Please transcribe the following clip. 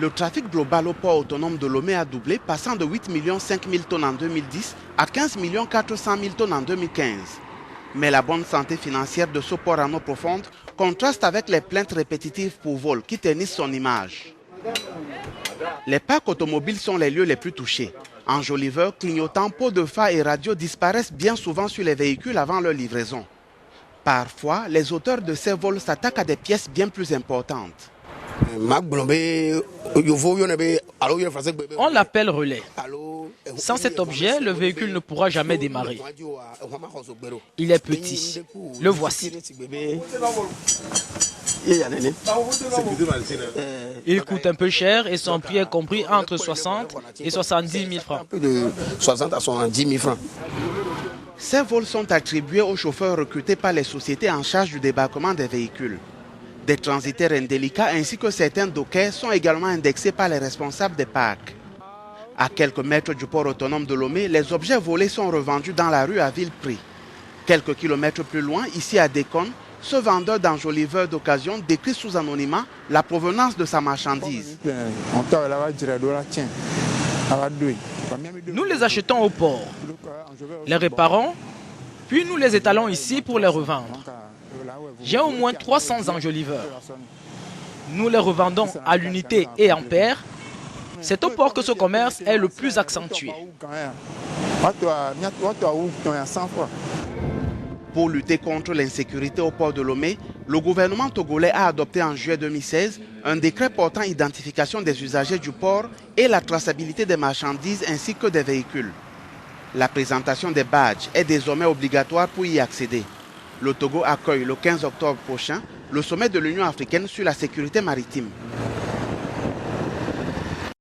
Le trafic global au port autonome de Lomé a doublé, passant de 8,5 millions de tonnes en 2010 à 15,4 millions de tonnes en 2015. Mais la bonne santé financière de ce port en eau profonde contraste avec les plaintes répétitives pour vol qui ternissent son image. Les parcs automobiles sont les lieux les plus touchés. Enjoliveurs, clignotants, pots de phare et radios disparaissent bien souvent sur les véhicules avant leur livraison. Parfois, les auteurs de ces vols s'attaquent à des pièces bien plus importantes. On l'appelle relais. Sans cet objet, le véhicule ne pourra jamais démarrer. Il est petit. Le voici. Il coûte un peu cher et son prix est compris entre 60 et 70 000 francs. Ces vols sont attribués aux chauffeurs recrutés par les sociétés en charge du débarquement des véhicules. Des transitaires indélicats ainsi que certains dockers sont également indexés par les responsables des parcs. À quelques mètres du port autonome de Lomé, les objets volés sont revendus dans la rue à vil prix. Quelques kilomètres plus loin, ici à Décon, ce vendeur d'enjoliveurs d'occasion décrit sous anonymat la provenance de sa marchandise. Nous les achetons au port, les réparons, puis nous les étalons ici pour les revendre. J'ai au moins 300 enjoliveurs. Nous les revendons à l'unité et en paire. C'est au port que ce commerce est le plus accentué. Pour lutter contre l'insécurité au port de Lomé, le gouvernement togolais a adopté en juillet 2016 un décret portant identification des usagers du port et la traçabilité des marchandises ainsi que des véhicules. La présentation des badges est désormais obligatoire pour y accéder. Le Togo accueille le 15 octobre prochain le sommet de l'Union africaine sur la sécurité maritime.